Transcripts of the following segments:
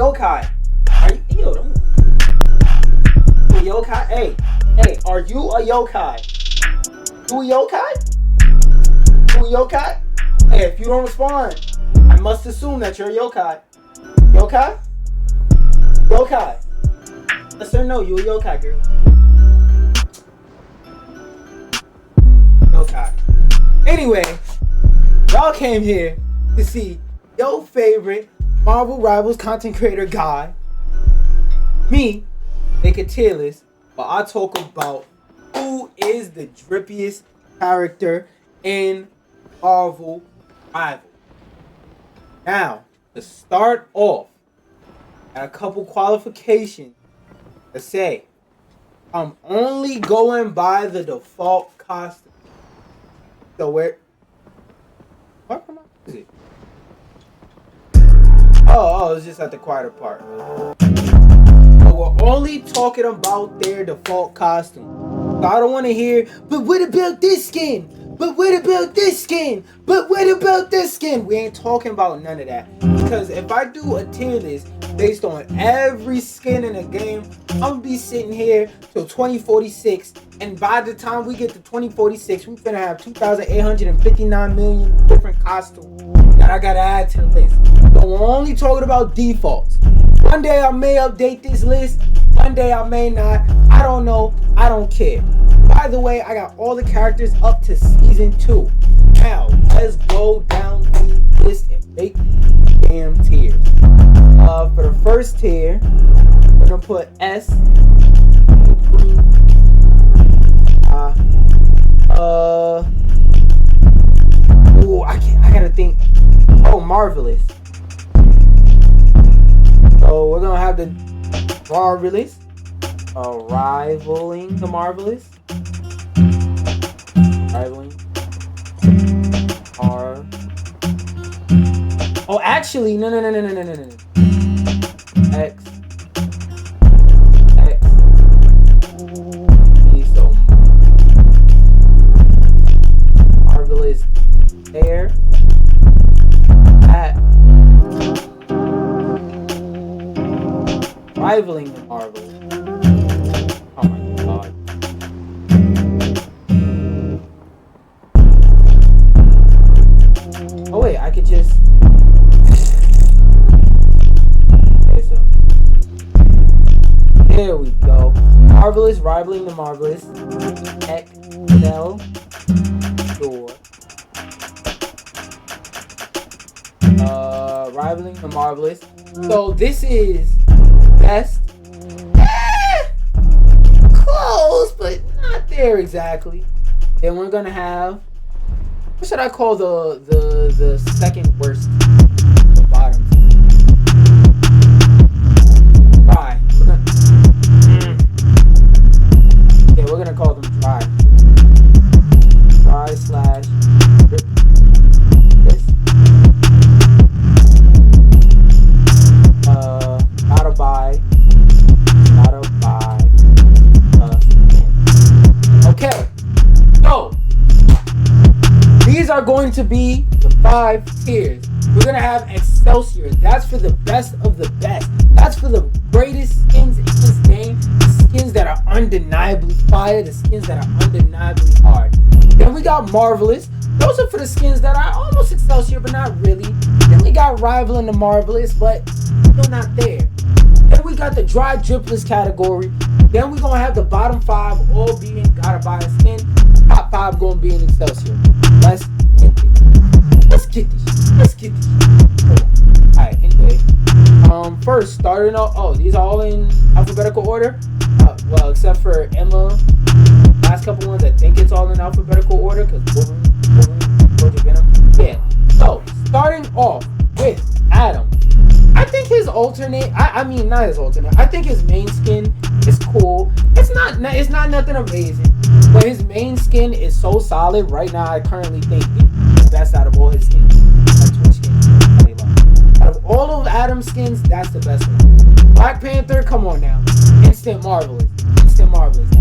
yokai? Are you, yo, don't. You a yokai? Hey, are you a yokai? You a yokai? You a yokai? Hey, if you don't respond, I must assume that you're a yokai. Yokai? Yokai. Yes or no, you a yokai, girl. Yokai. Anyway, y'all came here to see your favorite Marvel Rivals content creator guy, me, make a tier list, but I talk about who is the drippiest character in Marvel Rivals. Now, to start off, a couple qualifications to say, I'm only going by the default costume. So where? What is it? Oh, it's just at the quieter part. So we're only talking about their default costume. So I don't want to hear, but what about this skin? But what about this skin? But what about this skin? We ain't talking about none of that. Because if I do a tier list based on every skin in a game, I'm gonna be sitting here till 2046, and by the time we get to 2046, we're gonna have 2,859 million different costumes that I gotta add to the list. So we're only talking about defaults. One day I may update this list, one day I may not. I don't know. I don't care. By the way, I got all the characters up to season 2. Now, let's go down the list and make damn tiers. For the first tier, we're gonna put S. I gotta think. Oh, Marvelous. So we're gonna have the Marvelous, rivaling the Marvelous. Oh, actually, no. X. So Marvelous Teir at rivaling the Marvel. Oh my god. Oh wait, I could just. Okay, so there we go. Marvelous rivaling the Marvelous. Excel door. Rivaling the Marvelous. So this is best. Close, but not there exactly. Then we're gonna have, what should I call the second worst? The bottom team. Dry. Yeah, we're gonna call them dry. Dry slash drip. This. Gotta buy. Okay. So these are going to be the 5 tiers. We're gonna have Excelsior. That's for the best of the best. That's for the greatest skins in this game. The skins that are undeniably fire. The skins that are undeniably hard. Then we got Marvelous. Those are for the skins that are almost Excelsior, but not really. Then we got Rivaling the Marvelous, but still not there. Then we got the dry dripless category. Then we're gonna have the bottom 5 all being gotta buy a skin. Top 5 gonna be in Excelsior. Let's get this. Alright, anyway. First, starting off. Oh, these are all in alphabetical order. Well, except for Emma. Last couple ones, I think it's all in alphabetical order because Venom. Yeah. So, starting off with Adam. I think his alternate. I mean, not his alternate. I think his main skin is cool. It's not nothing amazing, but his main skin is so solid right now. I currently think it's the best out of all his skins. Out of all of Adam's skins, that's the best one. Black Panther, come on now, instant marvelous.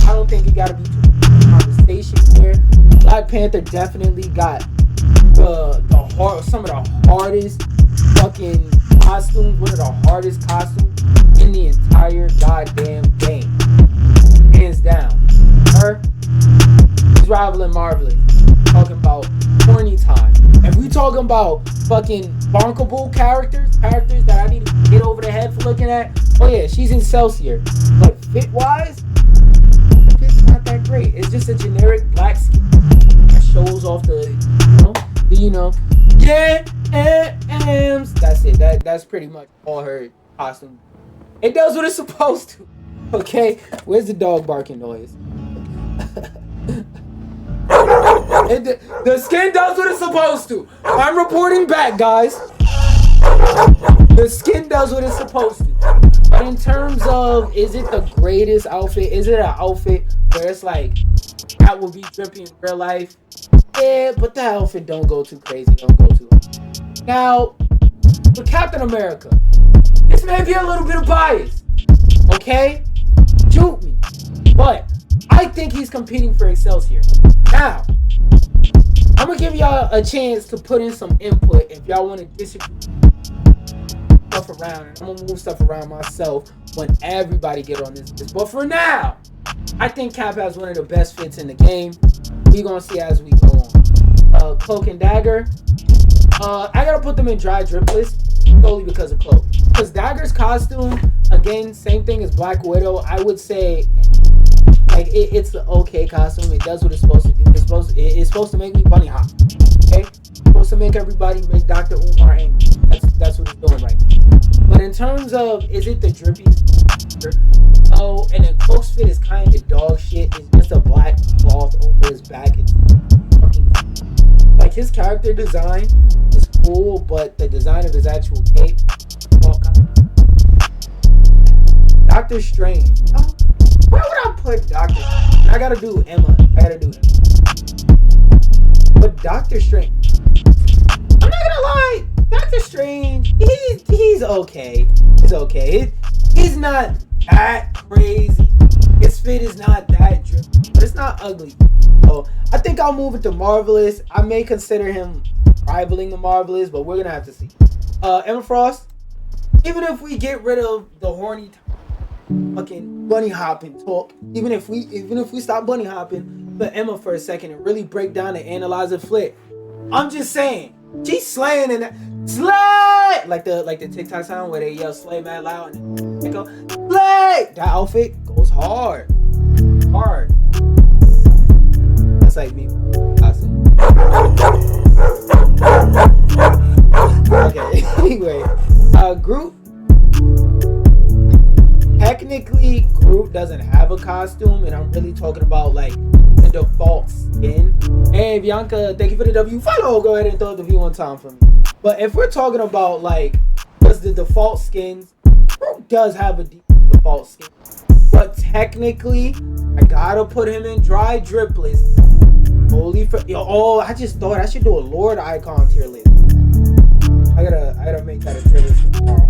I don't think it gotta be too conversation here. Black Panther definitely got some of the hardest fucking costumes, one of the hardest costumes in the entire goddamn game. Hands down. Her, she's rivaling Marvelous. Talking about horny time. If we talking about fucking bonkable characters that I need to get over the head for looking at, oh yeah, she's in Celsius. But fit-wise, fit's not that great. It's just a generic black skin that shows off that's it. That's pretty much all her costume. It does what it's supposed to. Okay? Where's the dog barking noise? The skin does what it's supposed to. I'm reporting back, guys. The skin does what it's supposed to. But in terms of, is it the greatest outfit? Is it an outfit where it's like, that would be drippy in real life? Yeah, but that outfit don't go too crazy. Don't go too hard. Now, for Captain America, this may be a little bit of bias. Okay? Shoot me. But I think he's competing for Excelsior. Now, I'm gonna give y'all a chance to put in some input if y'all want to disagree stuff around. And I'm gonna move stuff around myself when everybody get on this list. But for now, I think Cap has one of the best fits in the game. We gonna see as we go on. Cloak and Dagger. I gotta put them in dry dripless solely because of Cloak. Because Dagger's costume, again, same thing as Black Widow. I would say, like, it's the okay costume. It does what it's supposed to do. It's supposed to make me bunny hop. Okay? It's supposed to make everybody make Dr. Umar angry. That's what it's doing right now. But in terms of, is it the drippy? Oh, and then Cloak's fit is kind of dog shit. It's just a black cloth over his back. It's fucking, like, his character design is cool, but the design of his actual cape, Doctor Strange. Oh, where would I put Doctor Strange? I gotta do Emma. But Doctor Strange, I'm not gonna lie, Doctor Strange, he's okay. He's okay. He's not that crazy. His fit is not that drippy, but it's not ugly. So I think I'll move it to Marvelous. I may consider him rivaling the Marvelous, but we're gonna have to see. Emma Frost, even if we get rid of the horny fucking bunny hopping talk, even if we stop bunny hopping, put Emma for a second and really break down and analyze a flick. I'm just saying, she's slaying in that slay, like the TikTok sound where they yell slay mad loud and they go slay. That outfit goes hard. That's like me. Awesome. Okay. Anyway, Groot. Technically, Groot doesn't have a costume, and I'm really talking about like the default skin. Hey, Bianca, thank you for the W. Follow. Go ahead and throw the V one time for me. But if we're talking about like, what's the default skins, Groot does have a default skin. But technically, I gotta put him in dry dripless. Only for I just thought I should do a Lord icon tier list. I gotta make that a tier list for tomorrow.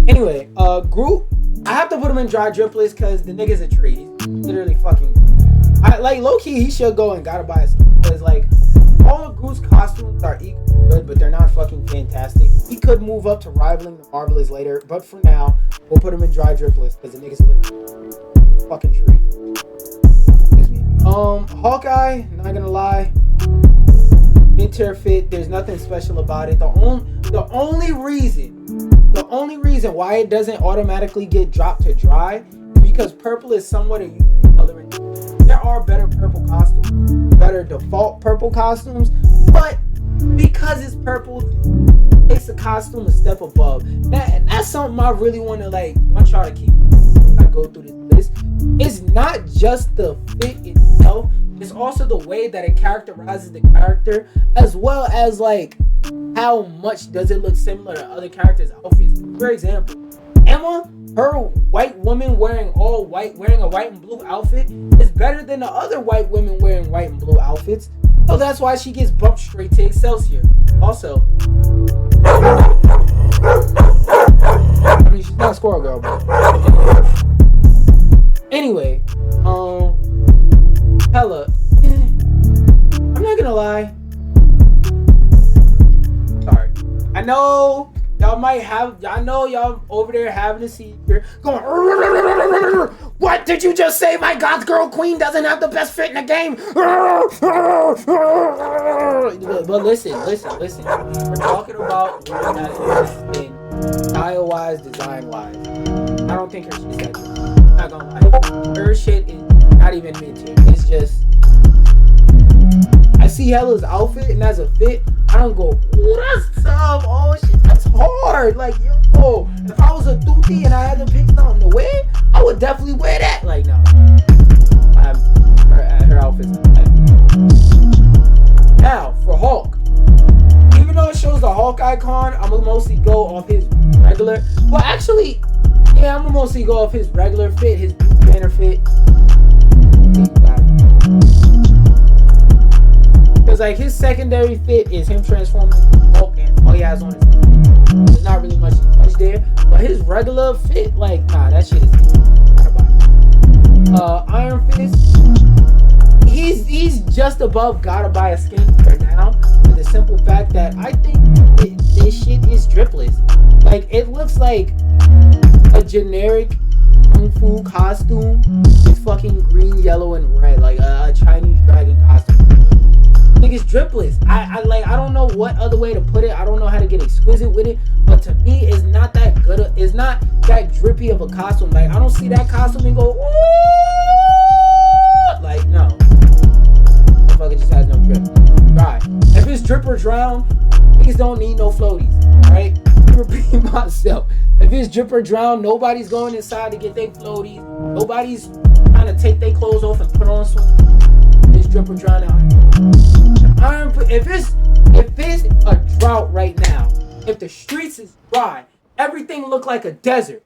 Anyway, Groot, I have to put him in dry dripless because the nigga's a tree. He's literally fucking. Like low key, he should go and gotta buy a skin because like all of Groot's costumes are equally good, but they're not fucking fantastic. He could move up to rivaling the Marvelous later, but for now, we'll put him in dry dripless because the nigga's a literally fucking tree. Excuse me. Hawkeye, not gonna lie, mid-tier fit. There's nothing special about it. The only reason why it doesn't automatically get dropped to dry is because purple is somewhat a unique color. There are better purple costumes, better default purple costumes, but because it's purple, it's a costume a step above. That's something I really want y'all to keep. I go through this list. It's not just the fit itself. It's also the way that it characterizes the character, as well as like how much does it look similar to other characters' outfits. For example, Emma, her white woman wearing all white, wearing a white and blue outfit is better than the other white women wearing white and blue outfits. So that's why she gets bumped straight to Excelsior. Also, not a squirrel girl, but anyway, hella. I'm not gonna lie. Sorry. I know y'all might have. I know y'all over there having a seizure, going. What did you just say? My goth girl queen doesn't have the best fit in the game. But listen. We're talking about in style-wise, design-wise. I don't think her shit's that good. I'm not gonna lie. Her shit is not even mid-tier. It's just. I see Hella's outfit and as a fit, I don't go, ooh, that's tough. Oh shit, that's hard. Like, yo, if I was a duty and I had to pick something to wear, I would definitely wear that. Like, no. Her outfit's not that. Now, for Hulk. Even though it shows the Hulk icon, I'm gonna mostly go off his regular. Well, actually, yeah, I'm gonna mostly go off his regular fit, his banner fit. Because like his secondary fit is him transforming Hulk and all he has on his head. There's not really much there. But his regular fit, like, nah, that shit is Iron Fist. He's just above gotta buy a skin for now. For the simple fact that I think this shit is dripless. Like, it looks like a generic Kung Fu costume. It's fucking green, yellow, and red. Like a Chinese dragon costume. Niggas dripless. I don't know what other way to put it. I don't know how to get exquisite with it. But to me, it's not that good. It's not that drippy of a costume. Like, I don't see that costume and go, ooh! Like, no. Motherfucker just has no drip. Right. If it's drip or drown, niggas don't need no floaties. Alright? Repeat myself. If it's drip or drown, nobody's going inside to get their floaties. Nobody's trying to take their clothes off and put on some. It's drip or drown out. If it's a drought right now, if the streets is dry, everything look like a desert,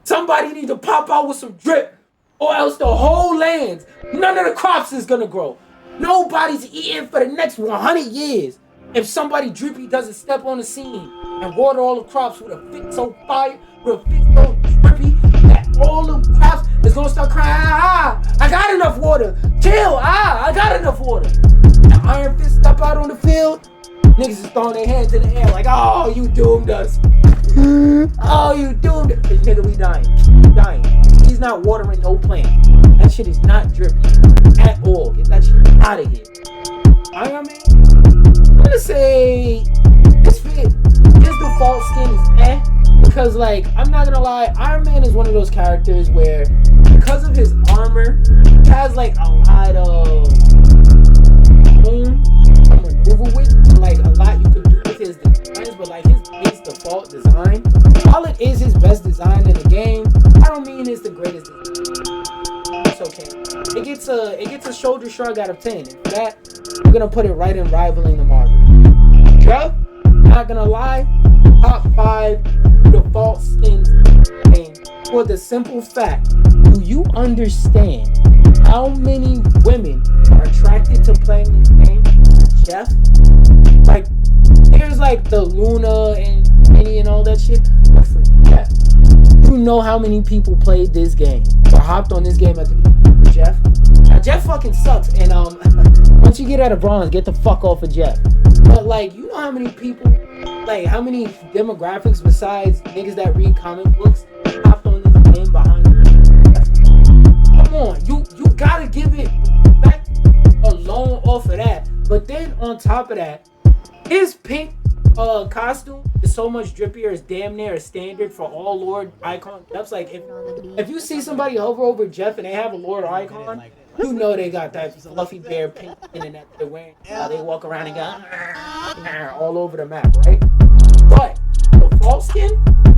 somebody need to pop out with some drip, or else the whole land, none of the crops is gonna grow. Nobody's eating for the next 100 years if somebody drippy doesn't step on the scene and water all the crops with a fit so fire, with a fit so drippy that all the crops is gonna start crying, I got enough water, chill, I got enough water. Iron Fist step out on the field, niggas is throwing their hands in the air like, oh, you doomed us. Oh, you doomed us. Nigga, we dying. He's not watering no plant. That shit is not drippy at all. Get that shit out of here. Iron Man, I'm gonna say his default skin is because, like, I'm not gonna lie, Iron Man is one of those characters where, because of his armor, he has like a lot of maneuver with, like a lot you can do with his designs, but like his base default design, while it is his best design in the game, I don't mean it's the greatest design. It's okay. It gets a shoulder shrug out of 10. And for that, I'm gonna put it right in rivaling the Marvel. Jeff, not gonna lie, top 5 default skins game for the simple fact, do you understand how many women are attracted to playing this game? Jeff, like, there's like the Luna and Minnie and all that shit, but for Jeff, you know how many people played this game or hopped on this game at the beginning? Jeff. Now, Jeff fucking sucks, and once you get out of bronze, get the fuck off of Jeff. But like, you know how many people, like, how many demographics besides niggas that read comic books hopped on this game behind you? Come on, you gotta give it back alone off of that. But then on top of that, his pink costume is so much drippier. It's damn near a standard for all Lord icon. That's like, if you see somebody hover over Jeff and they have a Lord icon, you know they got that fluffy bear pink skin that they're wearing. They walk around and go all over the map, right? But the false skin,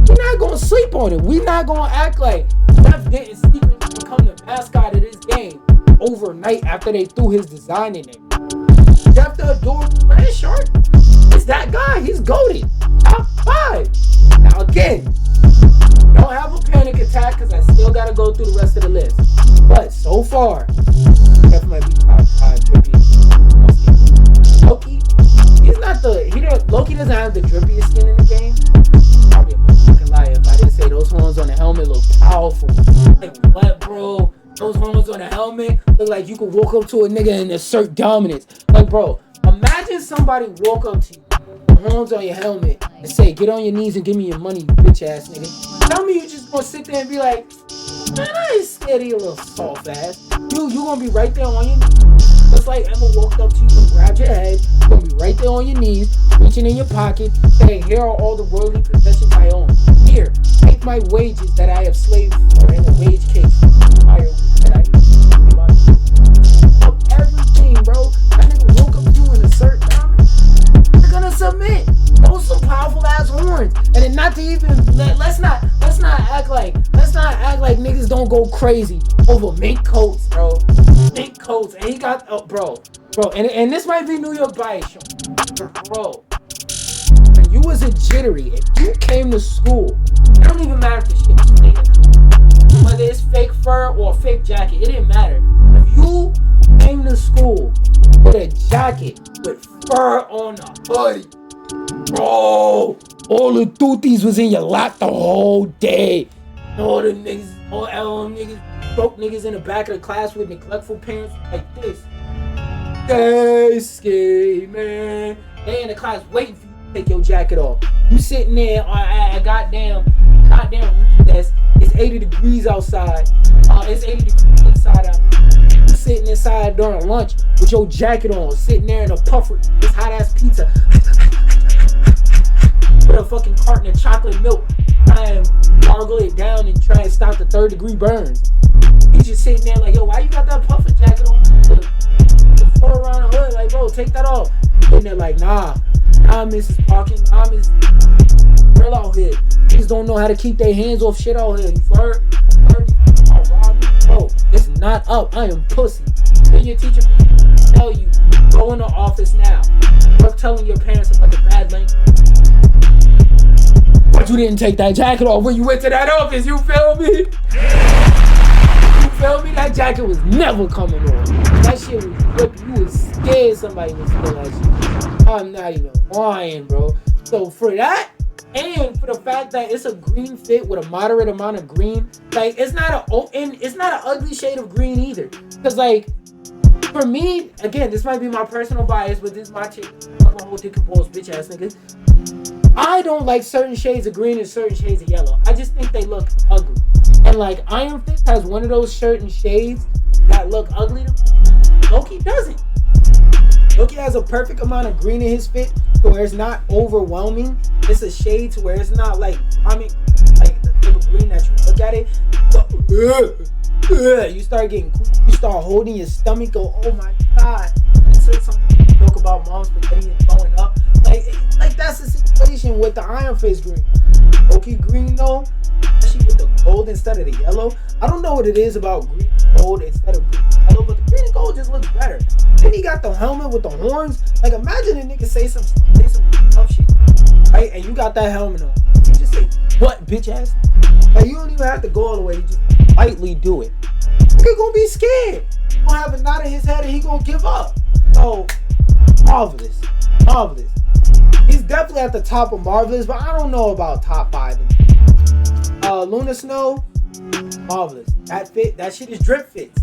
we're not gonna sleep on it. We're not gonna act like Jeff didn't secretly become the mascot of this game overnight after they threw his design in there. Jeff the adorable red shark is that guy. He's goated. Top 5. Now again, don't have a panic attack because I still gotta go through the rest of the list. But so far, Jeff might be top 5 drippy. Loki, Loki doesn't have the drippiest skin in the game. Probably a motherfucking liar if I didn't say those horns on like, what, bro? Those horns on the helmet look like you could walk up to a nigga and assert dominance. Like, bro, imagine somebody walk up to you, horns on your helmet, and say, get on your knees and give me your money, you bitch ass nigga. Tell me you just gonna sit there and be like, man, I ain't scared of your little soft ass. You gonna be right there on your knees. Just like Emma walked up to you and grabbed your head, you're gonna be right there on your knees, reaching in your pocket, saying, here are all the worldly possessions I own. Here, take my wages that I have slaved for in a wage case. That I everything, bro. That nigga woke up to you and assert dominance. You're gonna submit. Those some powerful ass horns. And then not to even let's not act like niggas don't go crazy over mink coats, bro. Mink coats. And he got bro. And this might be New York bias, bro. When you was a jittery, if you came to school, it don't even matter if the shit was fake or not. Whether it's fake fur or a fake jacket, it didn't matter. If you came to school with a jacket with fur on the hoodie, bro, all the tooties was in your lap the whole day. All the niggas, all LM niggas, broke niggas in the back of the class with neglectful parents like this. They scared, man. They in the class waiting for you to take your jacket off. You sitting there at a goddamn recess. It's 80 degrees outside. It's 80 degrees inside out. You sitting inside during lunch with your jacket on, sitting there in a puffer, this hot ass pizza. With a fucking carton of chocolate milk. Try and gargle it down and try and stop the 3rd-degree burns. You just sitting there like, yo, why you got that puffer jacket on? The fur around the hood, like, bro, take that off. And they're like, nah, Mrs. Parkin, nah, Miss Girl out here. Niggas don't know how to keep their hands off shit out here. You heard? Bro, it's not up. I am pussy. Then your teacher tell you, go in the office now. Work telling your parents about the bad language. But you didn't take that jacket off when you went to that office, you feel me? You feel me? That jacket was never coming off. That shit was ripping. You was scared somebody was steal that shit. I'm not even lying, bro. So for that, and for the fact that it's a green fit with a moderate amount of green, like it's not an ugly shade of green either. Cause like, for me, again, this might be my personal bias, but this is my chick. I'm a whole decomposed bitch ass nigga. I don't like certain shades of green and certain shades of yellow. I just think they look ugly. And like Iron Fist has one of those certain shades that look ugly to me. Loki doesn't. Loki has a perfect amount of green in his fit to where it's not overwhelming. It's a shade to where it's not like, I mean, like the type of green that you look at it, you start getting, you start holding your stomach, go, oh my god. I said something joke about mom's spaghetti and throwing up. Like that's the situation with the Iron Fist green. Loki green though, especially with the gold instead of the yellow. I don't know what it is about green and gold instead of green and yellow, but the green and gold just looks better. Then he got the helmet with the horns. Like imagine a nigga say some tough shit, right? And you got that helmet on. You just say, what, bitch ass? Like you don't even have to go all the way. You just lightly do it. Nigga gonna be scared. He gonna have a knot in his head and he gonna give up. So marvelous. He's definitely at the top of marvelous, but I don't know about top 5. Luna Snow, marvelous. That shit is drip fits.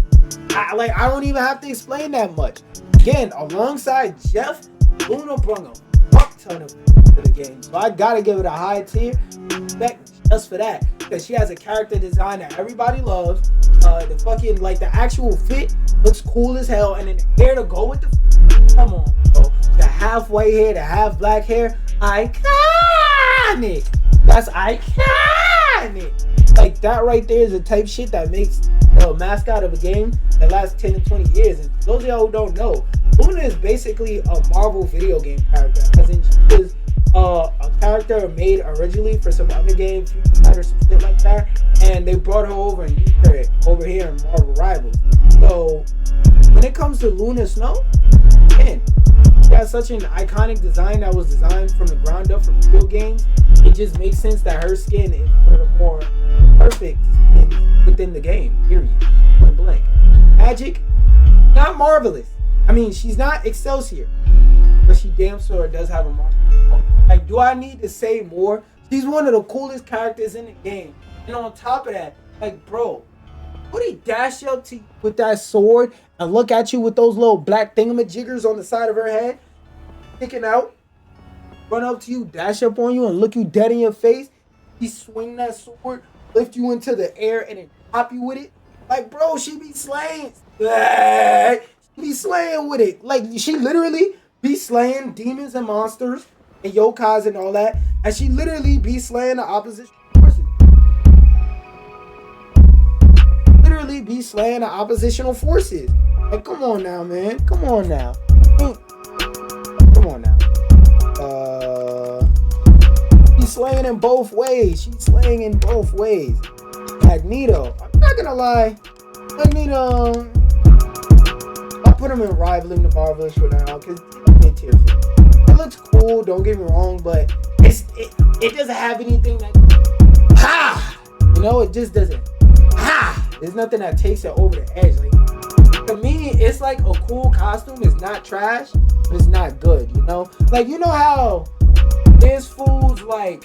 I don't even have to explain that much. Again, alongside Jeff, Luna brought a fuck ton of to the game, so I gotta give it a high tier respect just for that, because she has a character design that everybody loves. The fucking like the actual fit looks cool as hell, and then the hair to go with the come on, bro. The half white hair, the half black hair, iconic. That's iconic. Like that right there is the type of shit that makes the mascot of a game that lasts 10 to 20 years. And those of y'all who don't know, Luna is basically a Marvel video game character. As in she was a character made originally for some other game, or some shit like that, and they brought her over and used her over here in Marvel Rivals. So when it comes to Luna Snow, man, she has such an iconic design that was designed from the ground up for video games. It just makes sense that her skin is one of the more perfect skins within the game, period. Point blank. Magic, not marvelous. I mean, she's not Excelsior, but she damn sure does have a marvelous. Like, do I need to say more? She's one of the coolest characters in the game. And on top of that, like, bro, Would he dash up to you with that sword and look at you with those little black thingamajiggers on the side of her head, sticking out, run up to you, dash up on you, and look you dead in your face? He swing that sword, lift you into the air, and then pop you with it? Like, bro, she be slaying. She be slaying with it. Like, she literally be slaying demons and monsters and yokais and all that. And she literally be slaying the opposition forces. Literally be slaying the oppositional forces. Like, come on now, man. Come on now. Come on now. She's slaying in both ways. She's slaying in both ways. Magneto. I'm not gonna lie. Magneto. I'll put him in rivaling the Marvelous for now because it's tier 50. It looks cool, don't get me wrong, but it doesn't have anything that you know, it just doesn't there's nothing that takes it over the edge. Like, to me, it's like a cool costume. It's not trash, but it's not good, you know? Like, you know how there's fools like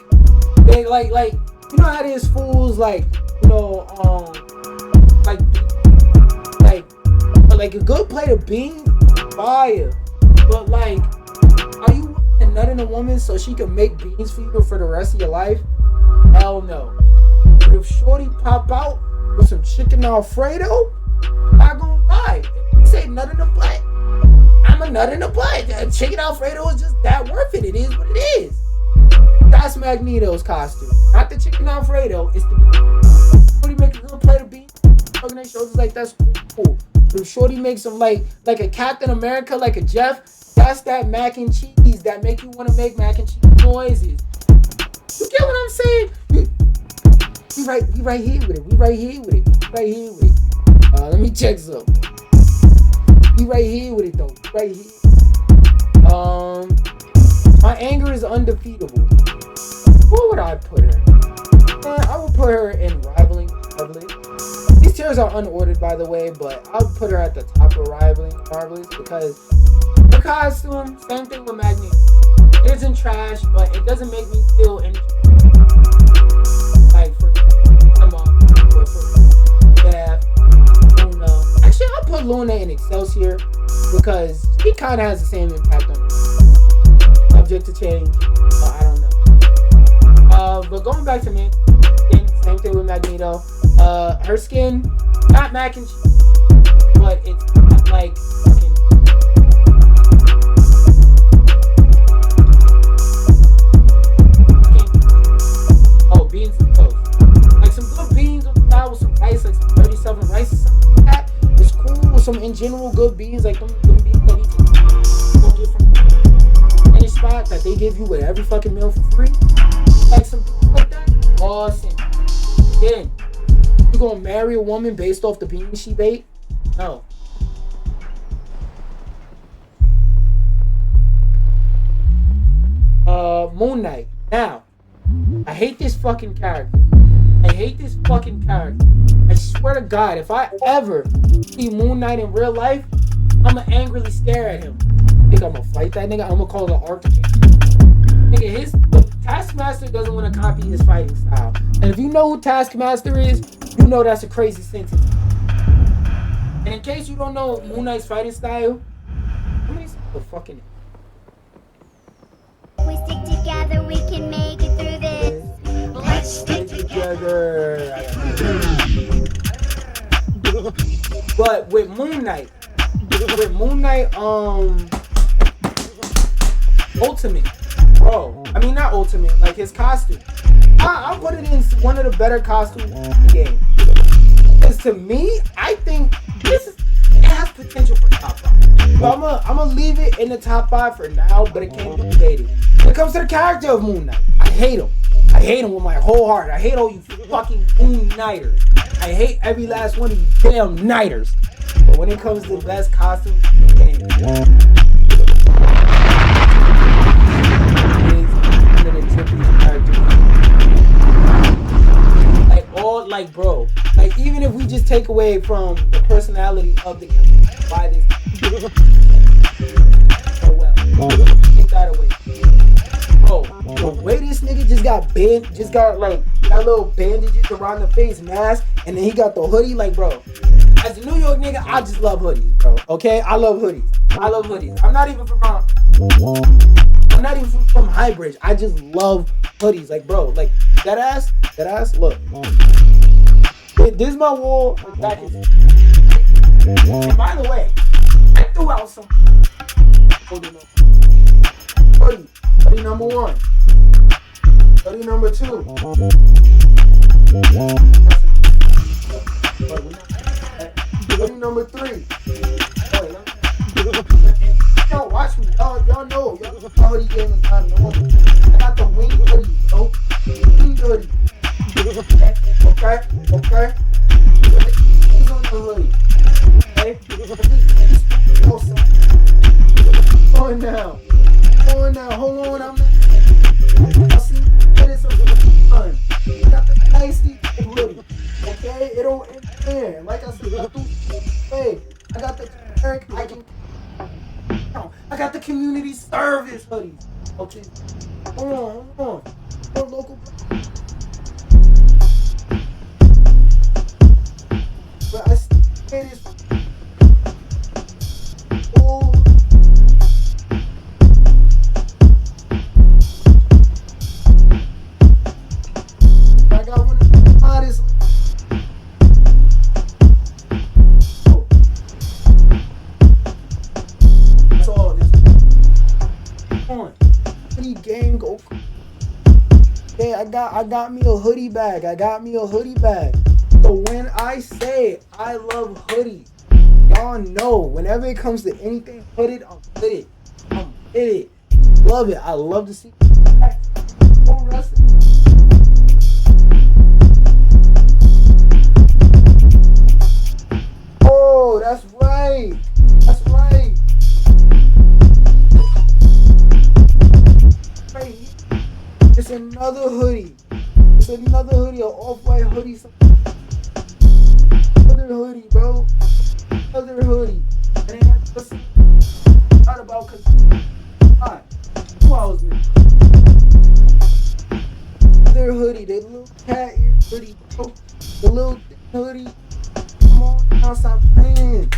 they like you know how there's fools like, you know, like a good plate of beans, fire. But like, are you nutting a woman so she can make beans for you for the rest of your life? Hell no. But if shorty pop out with some chicken Alfredo, I'm not gonna lie. If you say nut in the butt, I'm a nut in the butt. Chicken Alfredo is just that worth it. It is what it is. That's Magneto's costume. Not the chicken Alfredo. It's the beans. Shorty make a good plate of beans. Fucking their shoulders like that's cool. But if shorty makes them like a Captain America, like a Jeff, that's that mac and cheese that make you want to make mac and cheese noises. You get what I'm saying? We right here with it. We right here with it. Right here with it. Let me check some. We right here with it though. Right here. My anger is undefeatable. Where would I put her? I would put her in rivaling. These tiers are unordered, by the way, but I would put her at the top of rivaling Marvelous because her costume, same thing with Magneto. It isn't trash, but it doesn't make me feel any like for Luna. Actually, I'll put Luna in Excelsior because he kind of has the same impact on me. Subject to change, I don't know. But going back to me, same thing with Magneto. Her skin, not mac and cheese, but it's like fucking. Oh, beans and toast. Like some good beans on the side with some rice, like some 37 rice or something like that. It's cool with some in general good beans, like them beans that you can get from any spot that they give you with every fucking meal for free. Like some like that. Awesome. Then you gonna marry a woman based off the beans she baked? No. Moon Knight. Now, I hate this fucking character. I swear to God, if I ever see Moon Knight in real life, I'ma angrily stare at him. Think I'm gonna fight that nigga? I'm gonna call it an archetype. Nigga, the Taskmaster doesn't want to copy his fighting style. And if you know who Taskmaster is, you know that's a crazy sentence. And in case you don't know Moon Knight's fighting style, how many fucking... We stick together, we can make it through this. Let's stick together. But with Moon Knight, Ultimate. Bro, I mean not Ultimate, like his costume. I'll put it in one of the better costumes in the game. Because to me, I think it has potential for top 5. So I'm gonna leave it in the top 5 for now, but it can't be debated. When it comes to the character of Moon Knight, I hate him. I hate him with my whole heart. I hate all you fucking Moon Knighters. I hate every last one of you damn Knighters. But when it comes to the best costume, bro, like even if we just take away from the personality of the character, why this so well, take that away. Bro, the way this nigga just got little bandages around the face, mask, and then he got the hoodie. Like, bro, as a New York nigga, I just love hoodies, bro. Okay, I love hoodies. I'm not even from Highbridge. I just love hoodies. Like, bro, like that ass. Look, this is my wall. Back is. And by the way, I threw out some hoodie number 1, hoodie number 2. Hoodie number 3. Yo, watch me. Y'all know. Y'all hoodie game is not normal. I got the wing hoodie, yo. Wing hoodie. Okay. He's on the hoodie. Okay? Going now. Hold on. I'll see you some fun. I got the icy hoodie. Okay? It don't end there. Like I said, I got the Eric. I got the community service hoodies. Okay. Hold on. Local. But I say this. I got one of the hottest. That's all this. Come on. Hoodie gang go. Hey, I got me a hoodie bag. So when I say I love hoodies, y'all know whenever it comes to anything hooded, I'm with it. Love it. I love to see. Oh, that's right. It's another hoodie. An off-white hoodie. Another hoodie, bro. Another hoodie. And then I just thought about because 2 hours now. Another hoodie. The little cat ear hoodie, bro. The little hoodie. Come on now, stop playing.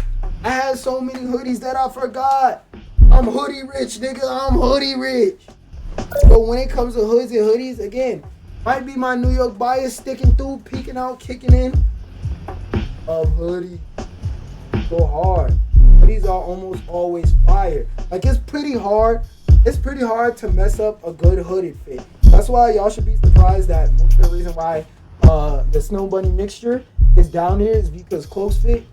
I had so many hoodies that I forgot. I'm hoodie rich, nigga. I'm hoodie rich. But when it comes to hoods and hoodies, again, might be my New York bias sticking through, peeking out, kicking in. Hoodie. Go hard. Hoodies are almost always fire. Like, it's pretty hard to mess up a good hooded fit. That's why y'all should be surprised that most of the reason why the Snow Bunny mixture is down here is because close fit.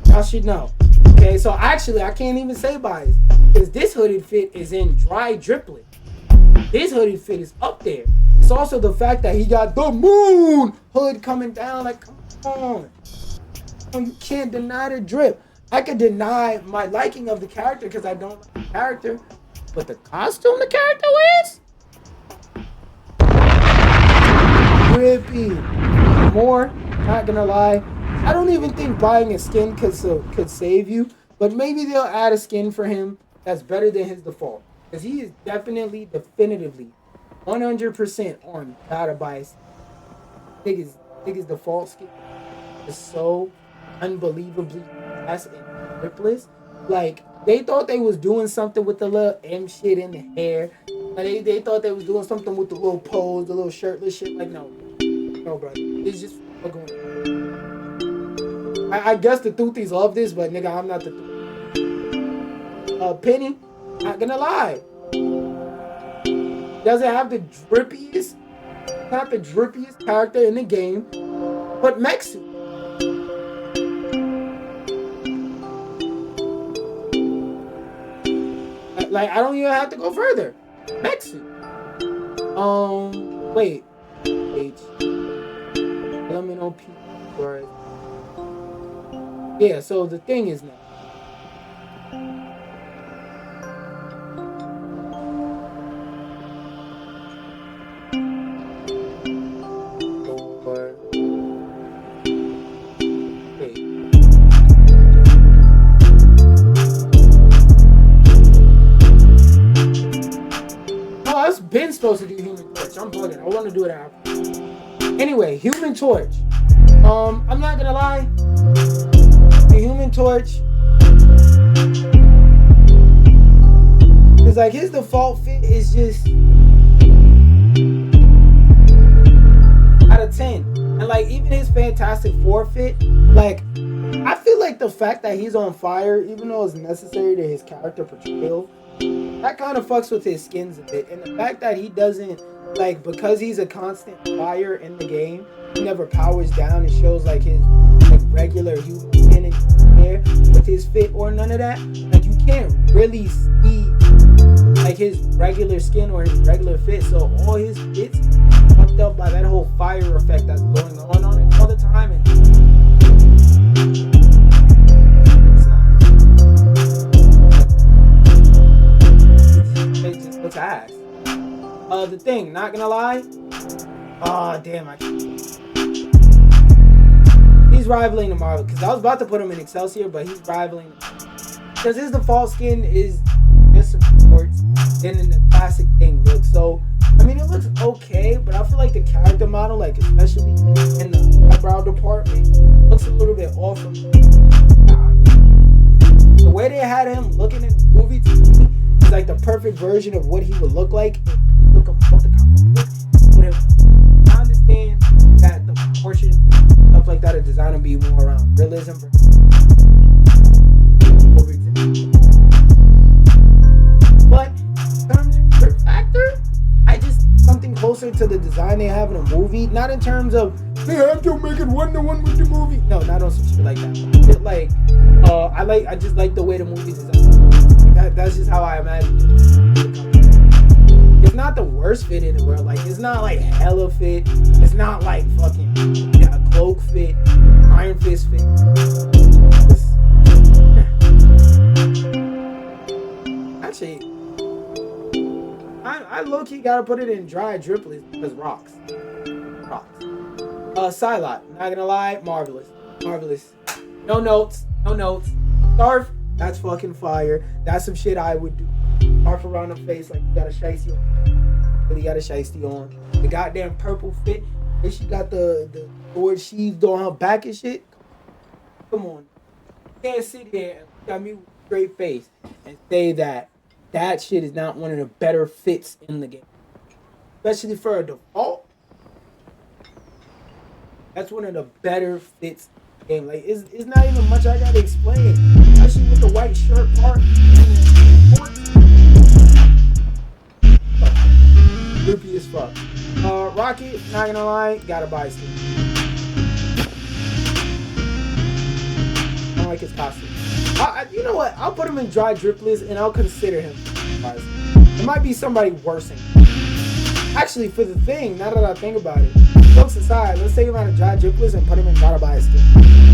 Y'all should know. Okay, so actually I can't even say bias because this hooded fit is in dry driplet. This hooded fit is up there. It's also the fact that he got the moon hood coming down. Like, come on. You can't deny the drip. I could deny my liking of the character because I don't like the character. But the costume the character wears? Drippy. More, not gonna lie. I don't even think buying a skin could save you. But maybe they'll add a skin for him that's better than his default. Because he is definitively 100% on gotta buy a skin. Nigga's default skin is so unbelievably fast and ripless. Like, they thought they was doing something with the little M shit in the hair. Like, they thought they was doing something with the little pose, the little shirtless shit. Like, no, bro. It's just fucking. I guess the Toothies love this, but nigga, I'm not the Penny, not gonna lie. Doesn't have the drippiest, not the drippiest character in the game, but Mexu. Like, I don't even have to go further. Mexu. Wait. Let me know people. Right. Yeah, so the thing is now. been supposed to do Human Torch. I'm bugging. I want to do it after. Anyway, Human Torch. I'm not gonna lie. The Human Torch is like his default fit is just out of 10. And like even his Fantastic Four fit, like I feel like the fact that he's on fire, even though it's necessary to his character portrayal, that kind of fucks with his skins a bit. And the fact that he doesn't, like, because he's a constant fire in the game, he never powers down and shows like his like regular human skin and hair with his fit or none of that. Like you can't really see like his regular skin or his regular fit. So all his fits fucked up by that whole fire effect that's going on it all the time. And it just looks ass. The thing, not gonna lie. Oh damn, he's rivaling the Marvel, because I was about to put him in Excelsior, but he's rivaling because his default skin is just some shorts and in the classic thing look. So I mean it looks okay, but I feel like the character model, like especially in the eyebrow department, looks a little bit off from the way they had him looking in the movie. To me is like the perfect version of what he would look like. Look up the comic. I understand that the proportion stuff like that are designed to be more around realism. But in terms of grip factor, I just something closer to the design they have in a movie. Not in terms of they have to make it 1-to-1 with the movie. No, not on some shit like that. But like, I just like the way the movie's designed. That's just how I imagine it. It's not the worst fit in the world. Like it's not like hella fit. It's not like fucking cloak fit, Iron Fist fit. Actually, I low-key gotta put it in dry driplets because rocks. Psylocke, not gonna lie, marvelous. No notes. Scarf, that's fucking fire. That's some shit I would do. Scarf around the face like you got a shiesty on. Really got a shiesty on. The goddamn purple fit. And she got the sword sheathed on her back and shit. Come on. You can't sit here and look at me with a straight face and say that shit is not one of the better fits in the game. Especially for a default. That's one of the better fits in the game. Like it's not even much I gotta explain. Especially with the white shirt part. Groupie as fuck. Rocket, not gonna lie, gotta buy skin. I don't like his costume. You know what? I'll put him in dry driplets and I'll consider him. It might be somebody worse than him. Actually, for the thing, now that I think about it, jokes aside, let's take him out of dry driplets and put him in gotta buy skin.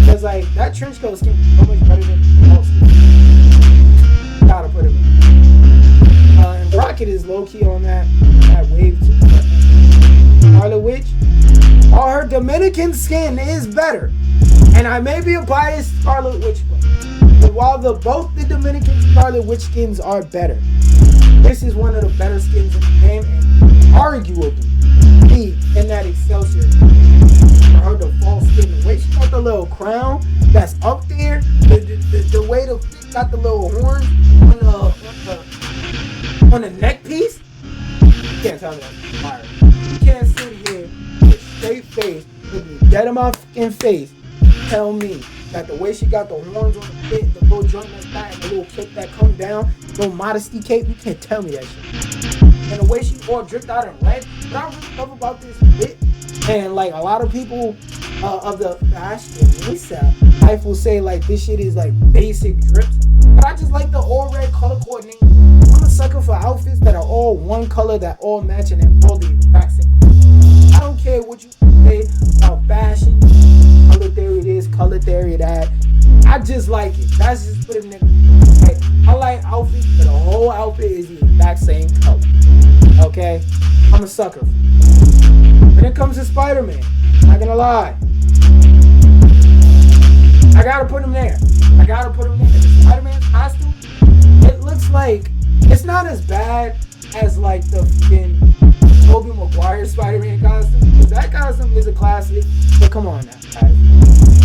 Because like that trench coat skin is so much better than the whole skin. Gotta put him in. And Rocket is low key on that wave too. Scarlet Witch, all her Dominican skin is better, and I may be a biased Scarlet Witch player, but while both the Dominican Scarlet Witch skins are better, this is one of the better skins in the game, and arguably me in that Excelsior. For her default skin, the way she got the little crown that's up there, the way the fit got the little horns on the neck piece, you can't tell me that's fire. You can't sit here with a straight face, with me dead in my fucking face, tell me that the way she got the horns on the fit, the little joint like that, and the little cape that come down, the little modesty cape, you can't tell me that shit. And the way she all dripped out in red, what I really love about this fit, and like a lot of people of the fashion resale life will say like this shit is like basic drips, but I just like the all red color coordinating. I'm a sucker for outfits that are all one color, that all match and they're all the exact same. I don't care what you say about fashion, color theory this, color theory that. I just like it. That's just what it nigga. Like, I like outfits where the whole outfit is the exact same color. Okay? I'm a sucker for it. When it comes to Spider-Man, not gonna lie, I gotta put him there. The Spider-Man costume, it looks like It's not as bad as like the fucking Tobey Maguire Spider-Man costume. That costume is a classic. But come on now, guys.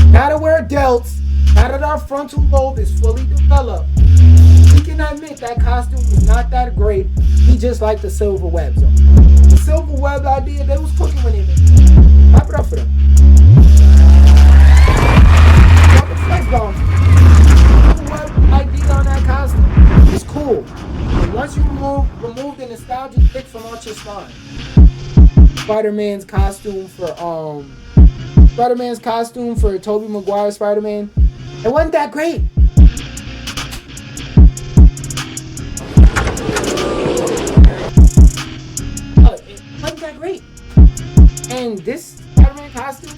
Now that we're adults, now that our frontal lobe is fully developed, we can admit that costume was not that great. We just like the silver web. So the silver web idea, they was cooking when they made it. Clap it up for them. Drop the flex bomb. Silver web idea on that costume is cool. And once you remove the nostalgic pick from out your spine, Spider-Man's costume for Tobey Maguire Spider-Man, it wasn't that great. It wasn't that great. And this Spider-Man costume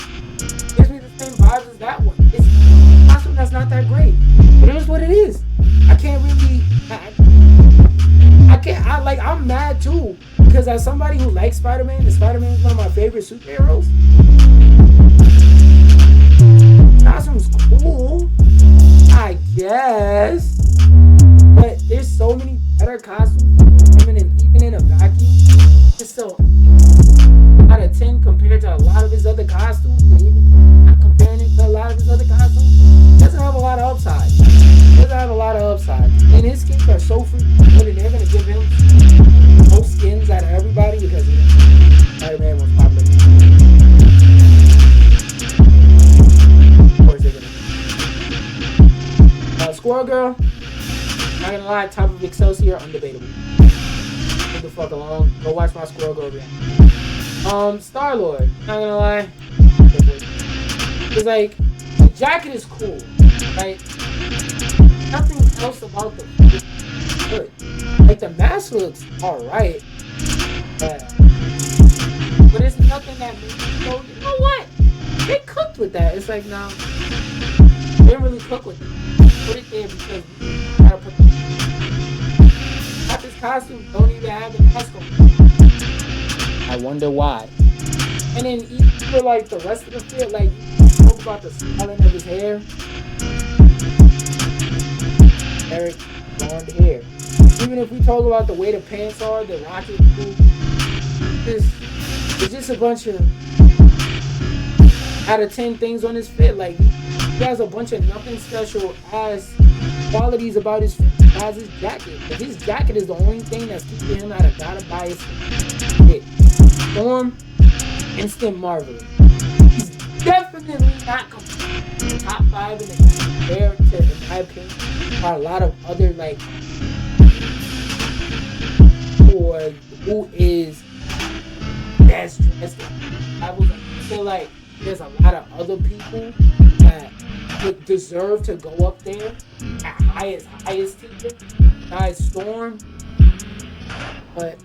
gives me the same vibes as that one. It's a costume that's not that great, but it is what it is. I can't really. I'm mad too because as somebody who likes Spider-Man, and Spider-Man is one of my favorite superheroes. Costume's cool, I guess, but there's so many better costumes, even in a vacuum. It's so out of 10 compared to a lot of his other costumes, and even not comparing it to a lot of his other costumes, doesn't have a lot of upside. And his skins are so freaking good, and they're gonna give him most skins out of everybody because Spider-Man was popular. Of course they're gonna. Squirrel Girl, not gonna lie, top of Excelsior, undebatable. Leave the fuck alone. Go watch my Squirrel Girl react. Star-Lord, not gonna lie. It's like, the jacket is cool, right? Nothing else about the good. Like, the mask looks alright. But it's nothing that makes me go, you know what? They cooked with that. It's like, no. They didn't really cook with it. Put it there because you gotta put it. Half his costume don't even have the mask on. I wonder why. And then even for like the rest of the fit, like you spoke about the styling of his hair. Eric, blonde hair. Even if we talk about the way the pants are, the rocket blue, it's just a bunch of out of 10 things on his fit. Like he has a bunch of nothing special ass qualities about his fit. Besides his jacket. But his jacket is the only thing that's keeping him out of gotta buy his fit. Storm, instant marvelous. He's definitely not top 5 in the compared to, in my opinion, are a lot of other like who is best dressed. I feel like there's a lot of other people that would deserve to go up there at highest tier, highest Storm, but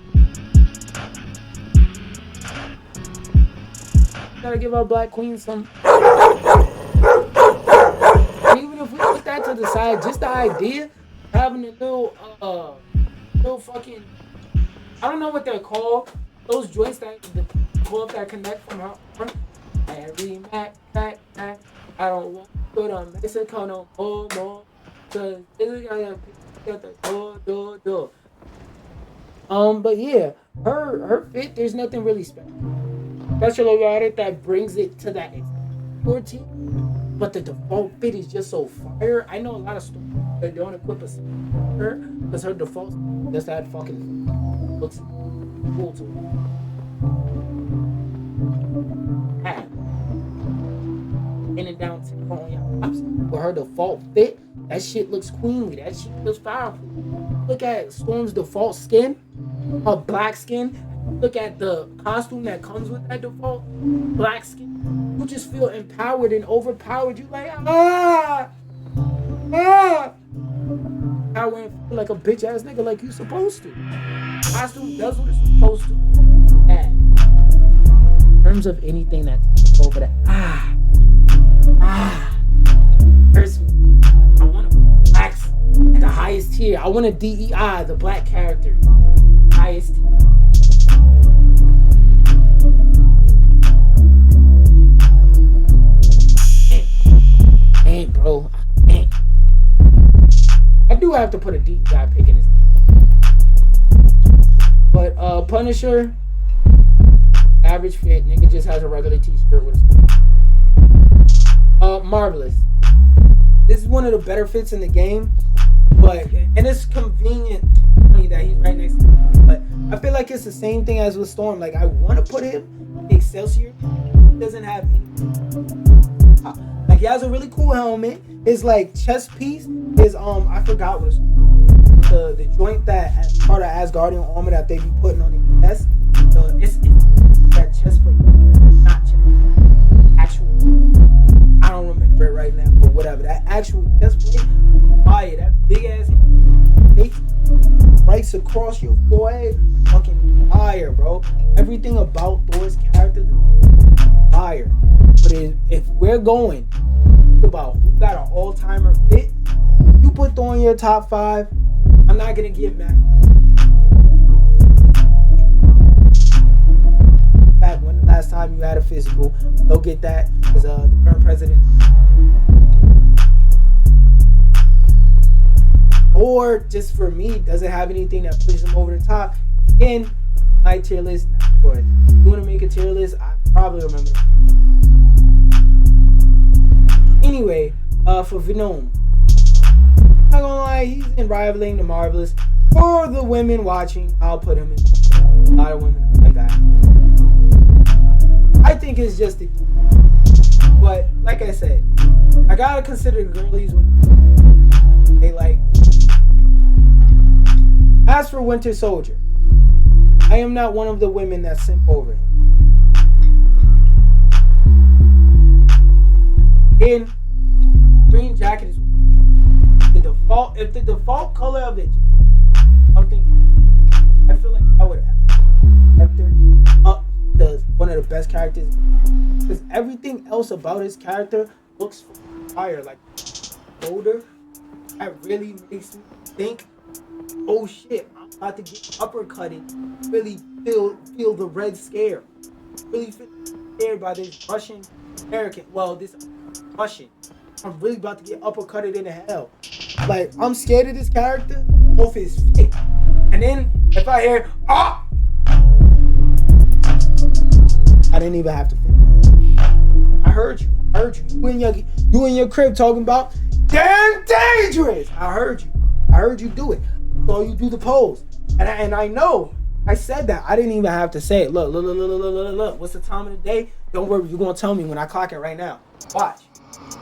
gotta give our Black Queen some. Even if we put that to the side, just the idea of having a little fucking, I don't know what they're called, those joints that pull up that connect from her arm. Every Mac, I don't want to go to Mexico no more, cause this guy got the door. But yeah, her fit, there's nothing really special about it that brings it to that 14. But the default fit is just so fire. I know a lot of stores that don't equip her because her default just that fucking looks cool to her. In and down on your pops. With her default fit, that shit looks queenly. That shit looks powerful. Look at Storm's default skin, her black skin. Look at the costume that comes with that default black skin. You just feel empowered and overpowered. You like I went like a bitch ass nigga like you supposed to. Costume does what it's supposed to. And in terms of anything that's over that hurts me. I want a black at the highest tier. I want a DEI, the black character, highest tier. Bro, I do have to put a DEI pick in his. But Punisher, average fit. Nigga just has a regular t-shirt with Marvelous. This is one of the better fits in the game, but and it's convenient that he's right next to him. But I feel like it's the same thing as with Storm. Like I want to put him in Excelsior. He doesn't have anything. Like he has a really cool helmet. His like chest piece is I forgot what it's the joint that as part of Asgardian armor that they be putting on his chest. It's that chest plate, not chest. Actual. I don't remember it right now, but whatever. That actual chest plate, fire. That big ass plate breaks across your forehead, fucking fire, bro. Everything about Thor's character, fire. But if we're going about who got an all-timer fit, you put Thor in your top 5. I'm not gonna get mad. In fact, when the last time you had a physical, go get that because the current president. Or just for me, doesn't have anything that pushes him over the top. Again, my tier list. But if you want to make a tier list, I probably remember. Anyway, for Venom, I'm not gonna lie, he's in rivaling the Marvelous. For the women watching, I'll put him in a lot of women like that. I think it's just a, but like I said, I gotta consider the girlies when they like. As for Winter Soldier, I am not one of the women that simp over him. In green jacket is the default. If the default color of the something, I feel like I would character up the one of the best characters because everything else about his character looks fire. Like older, that really makes me think. Oh shit, I'm about to get uppercutted. Really feel the red scare. Really feel scared by this Russian American. Well, this Russian. I'm really about to get uppercutted into hell. Like, I'm scared of this character off his fit. And then if I hear I didn't even have to fit. I heard you. You in your crib talking about damn dangerous. I heard you do it. So you do the pose. And I know I said that. I didn't even have to say it. Look. What's the time of the day? Don't worry, you're gonna tell me when I clock it right now. Watch.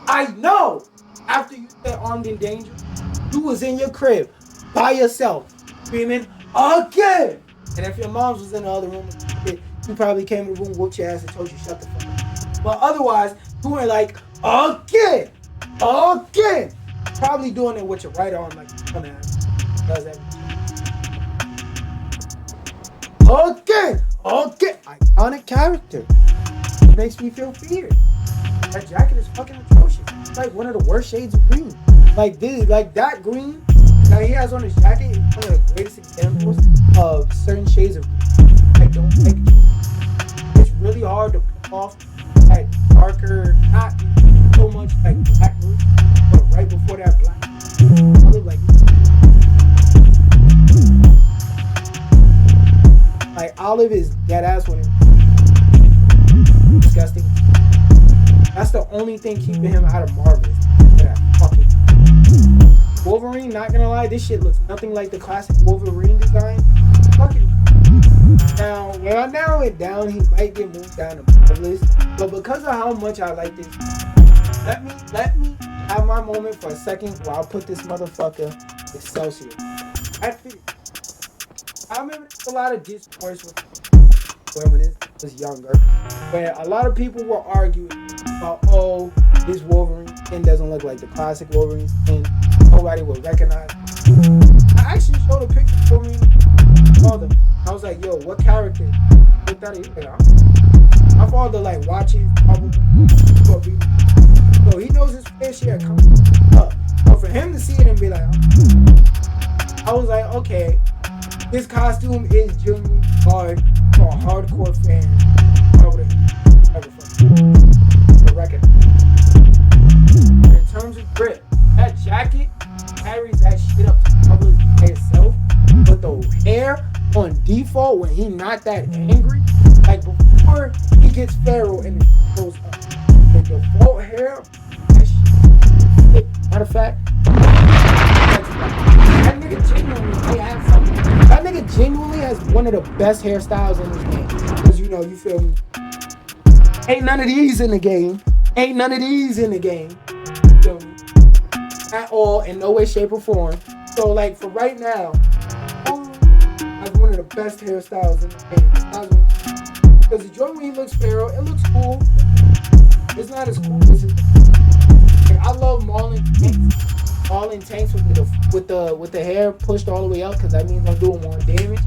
I know after you said armed and dangerous, you was in your crib by yourself, screaming again. And if your mom was in the other room, you probably came in the room, whooped your ass, and told you shut the fuck up. But otherwise, you were like again. Probably doing it with your right arm, like dumbass. Does everything. Okay. Iconic character. It makes me feel feared. That jacket is fucking atrocious. It's like one of the worst shades of green. Like this, like that green that he has on his jacket is one of the greatest examples of certain shades of green. I don't like it. It's really hard to pull off like darker, not so much like black green, but right before that black. I look like Olive is dead ass when it's disgusting. That's the only thing keeping him out of Marvel. That fucking Wolverine, not gonna lie, this shit looks nothing like the classic Wolverine design. Fucking now, when I narrow it down, he might get moved down to Marvelous. But because of how much I like this, let me have my moment for a second where I'll put this motherfucker Excelsior. I remember a lot of discourse when I was younger, where a lot of people were arguing about, oh, this Wolverine skin doesn't look like the classic Wolverine skin. Nobody would recognize it. I actually showed a picture of Wolverine. I was like, yo, what character? Looked at it. My father like watches probably. So he knows his fair share coming up. So for him to see it and be like, I was like, okay, this costume is genuinely hard for a hardcore fan. I would have ever recognize. In terms of grip, that jacket carries that shit up to the public by itself, but the hair on default he not that angry. Like before he gets feral and it goes up. The default hair, that shit. Matter of fact, that nigga genuinely may have something. That nigga genuinely has one of the best hairstyles in this game. Cause you know, you feel me? Ain't none of these in the game. Ain't none of these in the game. You feel me? At all, in no way, shape, or form. So like for right now, has one of the best hairstyles in the game. Because the joint when he looks feral, it looks cool. It's not as cool as it. Like, I love Marlin tanks with the hair pushed all the way up, because that means I'm doing more damage.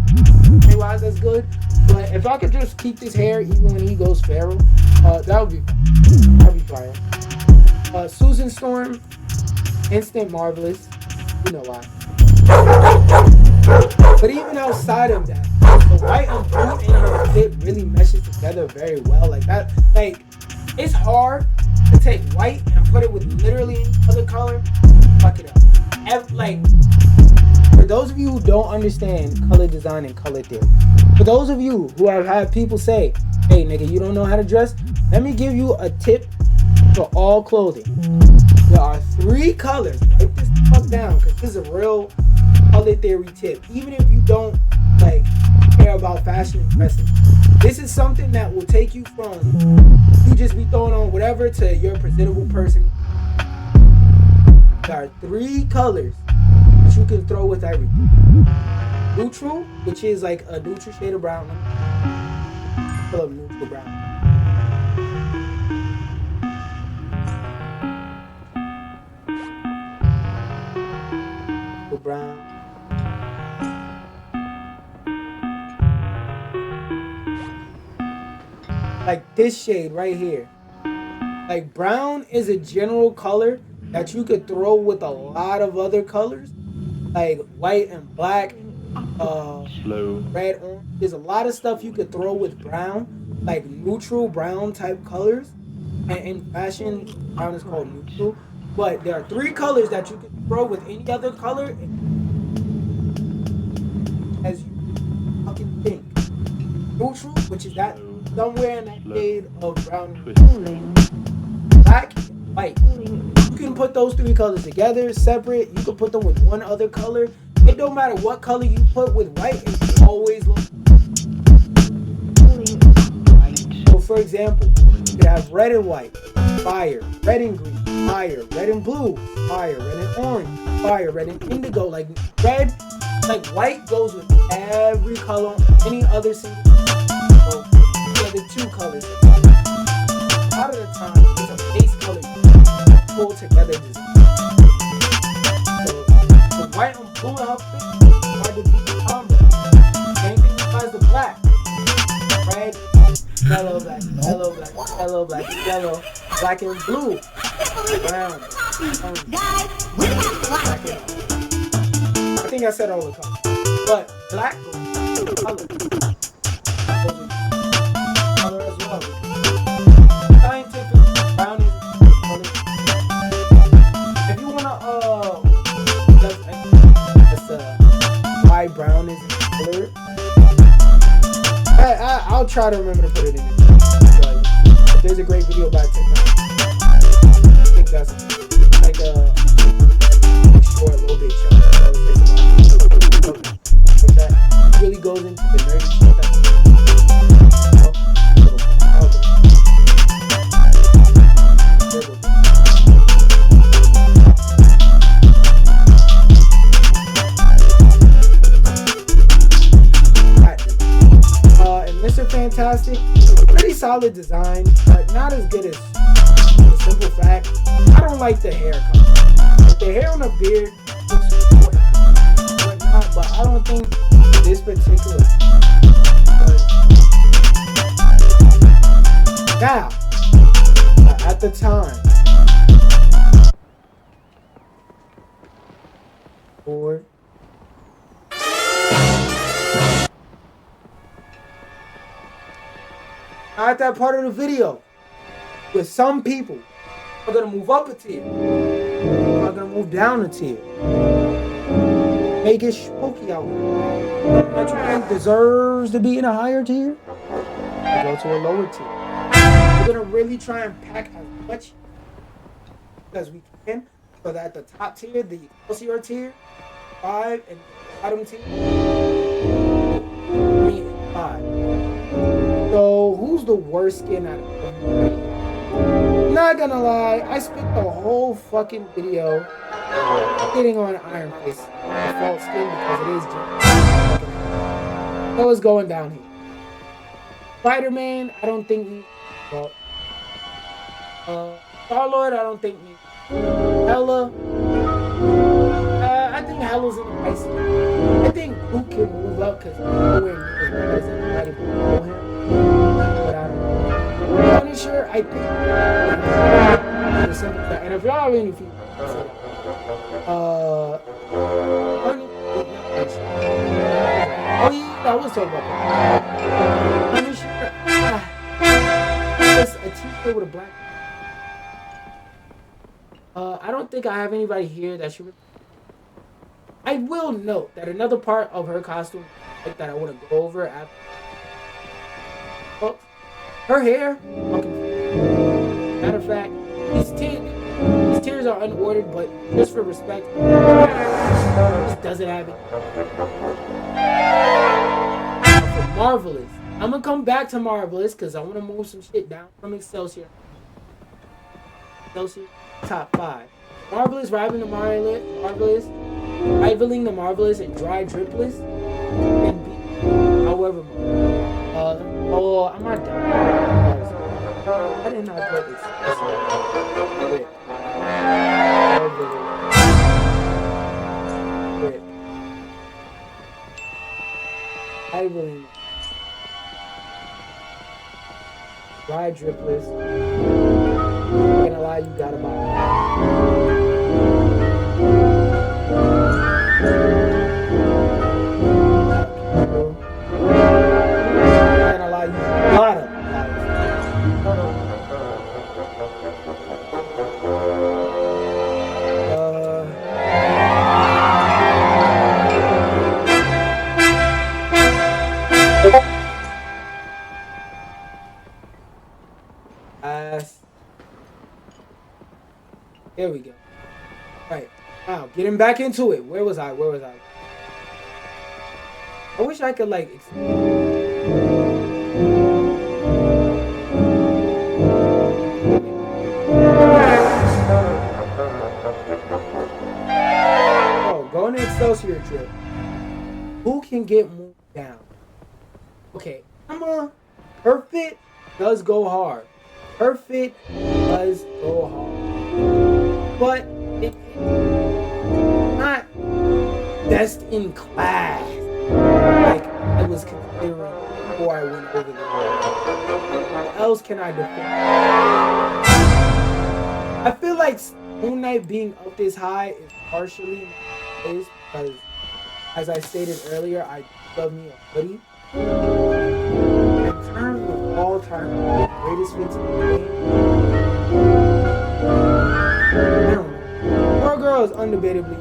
Otherwise, that's good. But if I could just keep this hair even when he goes feral, that would be fine. That'd be fire. Susan Storm, instant marvelous. You know why. But even outside of that, the white and blue in her clip really meshes together very well. Like that, like it's hard to take white and put it with literally any other color. Fuck it up. Like for those of you who don't understand color design and color theory, for those of you who have had people say, "Hey, nigga, you don't know how to dress," let me give you a tip for all clothing. There are 3 colors. Write this the fuck down, because this is a real color theory tip. Even if you don't like care about fashion and dressing, this is something that will take you from you just be throwing on whatever to you're a presentable person. There are 3 colors that you can throw with everything. Neutral, which is like a neutral shade of brown. Fill up neutral brown. Brown. Like this shade right here. Like brown is a general color that you could throw with a lot of other colors, like white and black, red, orange. There's a lot of stuff you could throw with brown, like neutral brown type colors. And in fashion, brown is called neutral. But there are 3 colors that you can throw with any other color as you fucking think. Neutral, which is that somewhere in that shade of brown, black, white. You can put those 3 colors together, separate. You can put them with one other color. It don't matter what color you put with white, it always looks. So for example, you could have red and white, fire, red and green, fire, red and blue, fire, red and orange, fire, red and indigo. Like red, like white goes with every color, any other single. So the other 2 colors. A lot of the time, it's a base color pull together design. So the white and blue outfit hard to beat the combo. Same thing applies to black. Red, yellow, black, yellow, black, yellow, black, yellow, black and blue, brown, black and I think I said all the colors, but black color as well. Scientific brown is color. If you wanna that's why brown is color. I'll try to remember to put it in there. If there's a great video by Teir, I think that's like a short, a little bit chunk. That really goes into the nerdy shit. Fantastic, pretty solid design, but not as good as the simple fact. I don't like the hair color. Like the hair on the beard looks whatnot, but I don't think this particular. Now, at the time, or at that part of the video, where some people are gonna move up a tier, are gonna move down a tier. Vegas spooky out here. That you think deserves to be in a higher tier? Go to a lower tier. We're gonna really try and pack as much as we can, so that the top tier, the Excelsior tier, 5, and bottom tier, 3 and 5. So who's the worst skin out of everybody? Not gonna lie, I spent the whole fucking video getting on Iron Fist default skin because it is just so it's going down here. Spider-Man, I don't think we. Well, Star-Lord, I don't think we. Hella. I think Hella's in the price. I think Luke can move up because nowhere near as anybody below him. But I don't know. Punisher, I think. And if y'all have any feedback, oh yeah, I was talking about that. Punisher, just a t-shirt with a black. I don't think I have anybody here that should. I will note that another part of her costume that I want to go over after. Well, her hair. Matter of fact, these tiers are unordered, but just for respect, just doesn't have it. For Marvelous, I'm gonna come back to Marvelous because I want to move some shit down from Excelsior. Excelsior, top 5. Marvelous rivaling the Marvelous and dry dripless and beat. However, I'm not done. I did not put this. Rip. I really dry dripless. I'm gonna lie, you gotta buy it. There we go. Right. Now, getting back into it. Where was I? I wish I could, like... Oh, going to Excelsior trip. Who can get moved down? Okay, Perfect does go hard. Perfect does go hard. But it's not best in class like I was considering before I went over there. What else can I defend? I feel like Moon Knight being up this high is partially because, as I stated earlier, I love me a hoodie. In terms of all-time greatest fits in the game, I don't know. Poor Girl is undebatably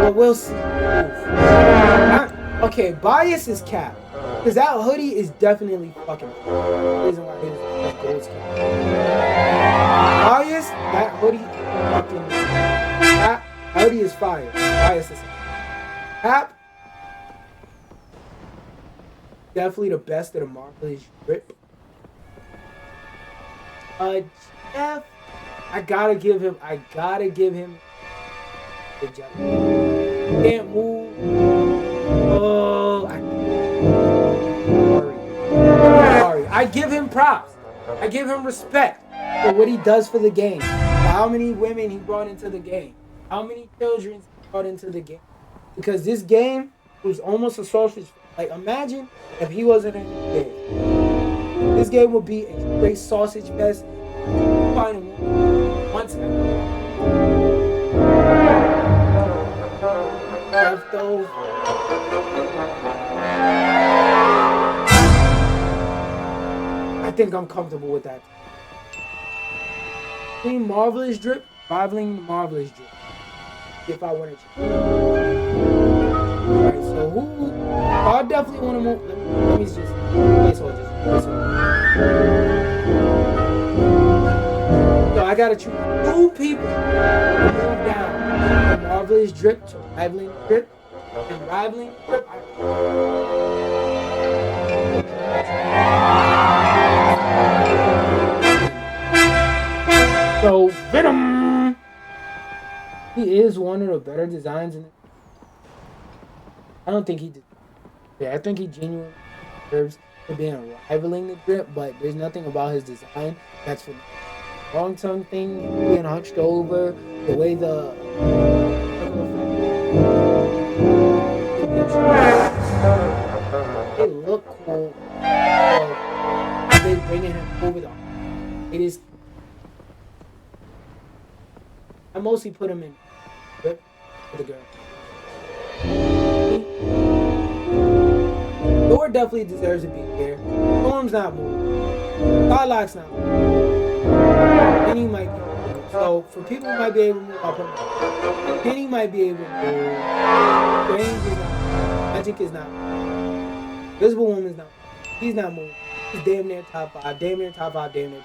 but we'll see. Okay, bias is cap. Because that hoodie is definitely fucking the reason why his gold's cap. Bias, that hoodie fucking that hoodie is fire. Bias is cap. Definitely the best of the marvelous drip. Jeff, I gotta give him the Jeff. Can't move. Oh, sorry. I give him props. I give him respect for what he does for the game. For how many women he brought into the game. How many children he brought into the game. Because this game was almost a sausage. Like, imagine if he wasn't in the game. This game would be a great sausage fest. Find him once though. I think I'm comfortable with that. Marvelous drip, rivaling the marvelous drip. If I wanted to. who? I definitely want to move. Let me just placeholders. So I gotta choose 2 people to move down from Marvelous Drip to Rivaling Drip. And Rivaling Drip, so Venom, he is one of the better designs in it. I don't think he did. Yeah, I think he genuinely deserves to be in Rivaling the Drip, but there's nothing about his design that's for long tongue thing, being hunched over, the way they look cool. They bringing him over the. It is. I mostly put him in Drip for the girl. Thor definitely deserves to be here. Storm's not moving. Skylock's not moving. Penny might be moving. So for people who might be able to move, I'll put him out. Penny might be able to move. Strange is not moving. Magic is not moving. Invisible Woman's not moving. He's not moving. He's damn near top 5. Damn near top 5. Damn near.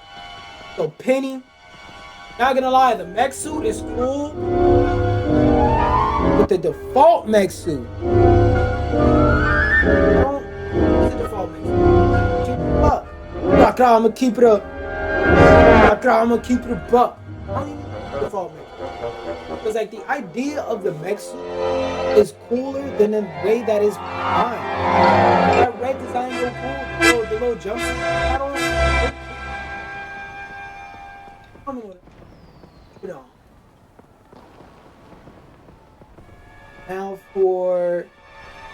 So Penny, not gonna lie, the mech suit is cool. But the default mech suit, what's the default mech suit? Keep it up. I'ma keep it up. I'ma keep it a buck. I don't even need the default mech suit. Because like the idea of the mech suit is cooler than the way that is designed. That red design is so cool. The little jumpsuit. I don't know. You know. Now for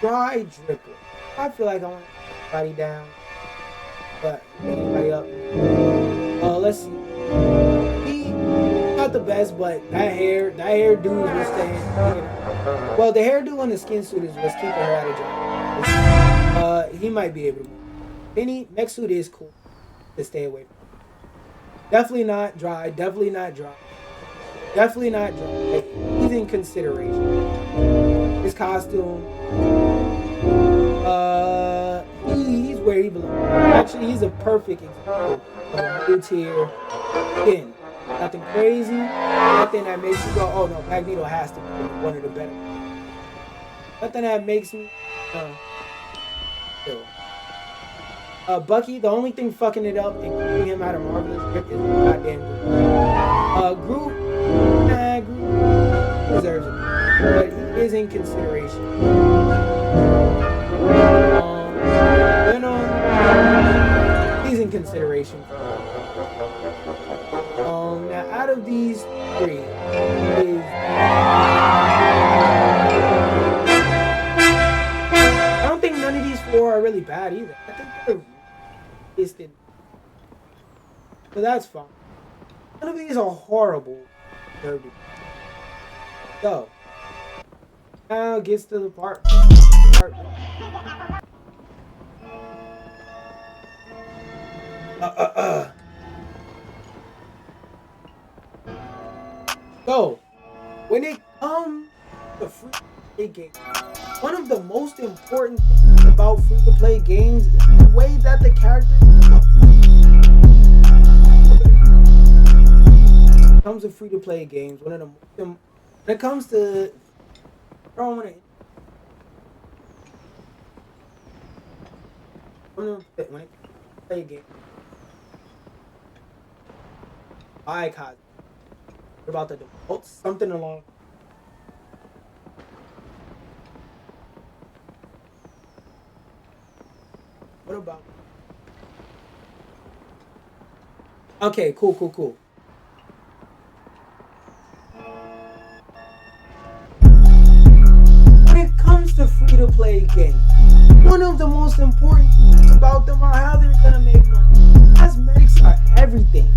dry dripper. I feel like I want everybody down. But anybody up. Let's see. He not the best, but that hairdo was staying. Well, the hairdo and the skin suit was keeping her out of job. He might be able to move. Penny, mech suit is cool to stay away from. Definitely not dry. Definitely not dry. Definitely not dry. Like, he's in consideration. His costume. He's where he belongs. Actually, he's a perfect example of a mid-tier skin. Nothing crazy. Nothing that makes you go, oh no, Magneto has to be one of the better. Nothing that makes me. Bucky, the only thing fucking it up and keeping him out of Marvelous Drip is goddamn Groot. Groot deserves it, but he is in consideration. Venom, he's in consideration. Now out of these 3, I don't think none of these 4 are really bad either. I think they're distant. So that's fine. None of these are horrible. So now gets to the part. So when it comes to free-to-play games, one of the most important things about free-to-play games is the way that the characters when it comes to free-to-play games, when it comes to when it play a game, icon about the default, something along. What about? Okay, cool. When it comes to free-to-play games, one of the most important things about them are how they're gonna make money. Cosmetics are everything.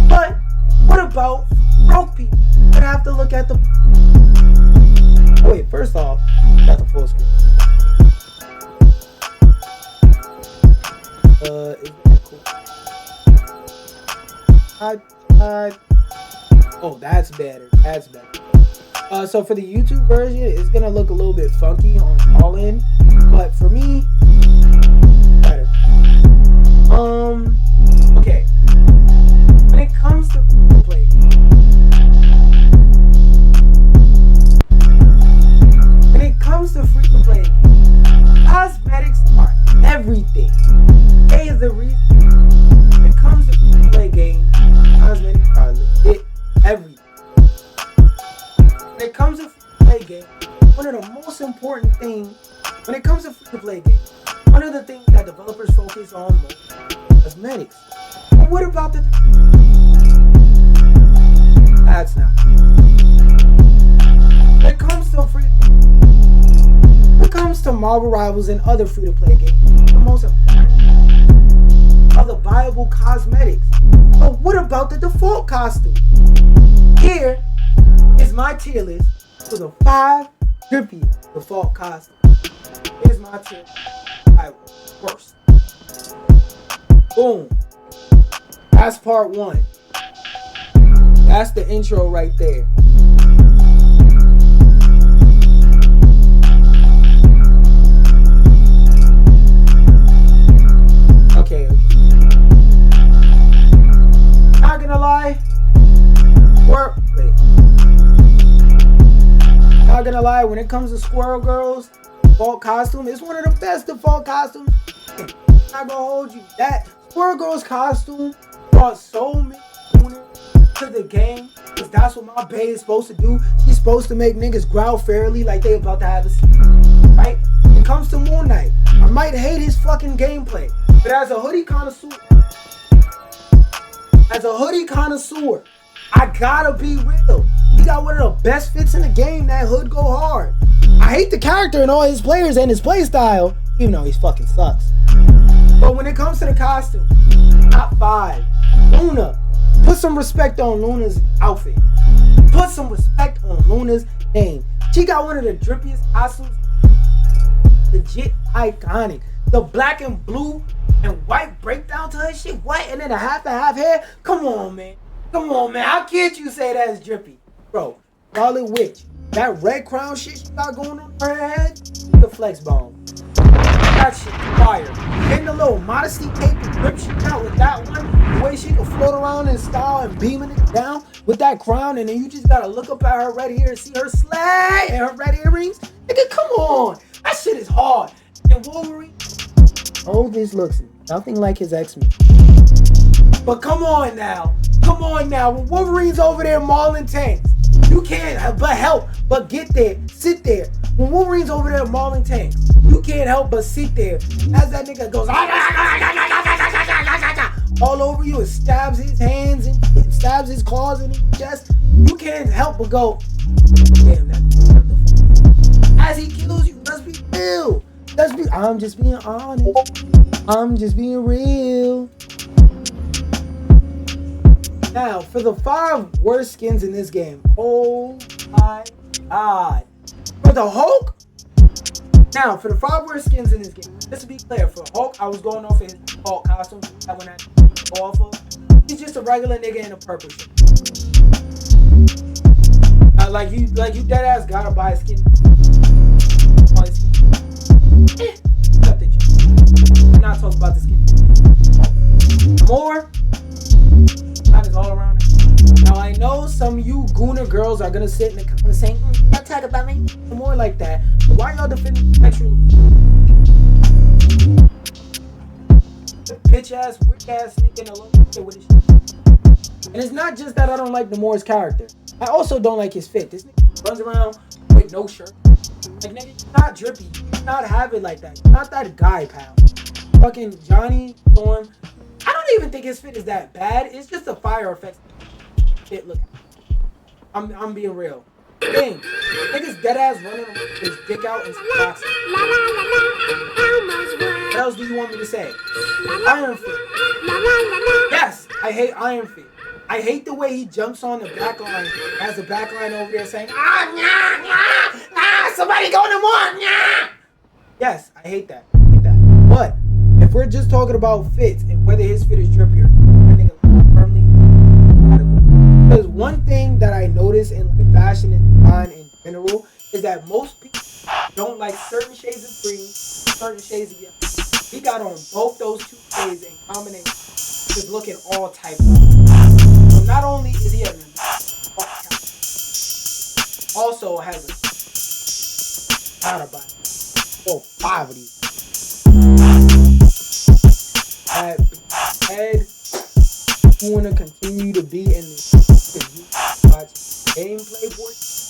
But what about broke people? You're gonna have to look at the. Wait, first off, got the full screen. Is that cool? Oh, that's better. So for the YouTube version, it's gonna look a little bit funky on all in. But for me, better. Okay. When it comes to play, free to play, cosmetics are everything. They is the reason. When it comes to free to play games, cosmetics are legit everything. When it comes to free to play games, one of the most important things when it comes to free to play games, one of the things that developers focus on most is cosmetics. But what about the that's not. When it comes to Marvel Rivals and other free to play games, the most important are the viable cosmetics. But what about the default costume? Here is my tier list for the 5 drippiest default costumes. Here's my tier list. First. Boom. That's part 1. That's the intro right there. Okay. Not gonna lie. Not gonna lie, when it comes to Squirrel Girl's default costume, it's one of the best default costumes. I'm not gonna hold you. That Squirrel Girl's costume brought so many to the game, because that's what my bae is supposed to do. She's supposed to make niggas growl fairly like they about to have a scene. Right? When it comes to Moon Knight, I might hate his fucking gameplay, but as a hoodie connoisseur, I gotta be real. He got one of the best fits in the game. That hood go hard. I hate the character and all his players and his play style, even though he fucking sucks. But when it comes to the costume, top 5, Luna. Put some respect on Luna's outfit. Put some respect on Luna's name. She got one of the drippiest costumes. Legit iconic. The black and blue and white breakdown to her shit. White and then a half hair. Come on, man. How can't you say that's drippy? Bro, Scarlet Witch. That red crown shit she got going on her head. The flex bomb. That shit fire. Getting a little modesty cape and drip shit out with that one. The way she can float around in style and beaming it down with that crown, and then you just gotta look up at her red hair and see her slay and her red earrings. Nigga, come on. That shit is hard. And Wolverine. Oh, this looks nothing like his X-Men. But come on now. When Wolverine's over there mauling tanks, you can't but help but sit there. When Wolverine's over there mauling tanks, you can't help but sit there as that nigga goes all over you and stabs his hands and stabs his claws in his chest. You can't help but go, damn, that. As he kills you, let's be real. I'm just being honest. I'm just being real. Now, for the 5 worst skins in this game. Oh my god. For the Hulk. Now, for the 5 worst skins in this game. Just to be clear, for Hulk, I was going off his Hulk costume. That one I go off of. He's just a regular nigga in a purple shirt. Like you dead ass gotta buy a skin. We're not talking about the skin. More. That is all around it. Now I know some of you Gooner girls are gonna sit in the comments saying, "Don't talk about me." More like that. But why y'all defending sexual? The bitch ass, weird ass nigga in a little shit with his shit. And it's not just that I don't like Nemours' character. I also don't like his fit. This nigga runs around with no shirt. Like, nigga, you're not drippy. You're not have it like that. You're not that guy, pal. Fucking Johnny Storm. I don't even think his fit is that bad. It's just a fire effect. Shit, look. I'm being real. Thing. Niggas dead ass running with his dick out and boxing. What else do you want me to say? Iron Fit. Yes, I hate Iron Fit. I hate the way he jumps on the back line. Has the back line over there saying, somebody go no more. Yes, I hate that. But if we're just talking about fits and whether his fit is drippier, I think it's firmly adequate. Because one thing that I notice in like fashion and design in general is that most people don't like certain shades of green, certain shades of yellow. He got on both those two shades in combination, just looking all types of. So not only is he a also has a out of body. Oh, 5 of these. Ed, who wanna continue to be in this watch gameplay for it?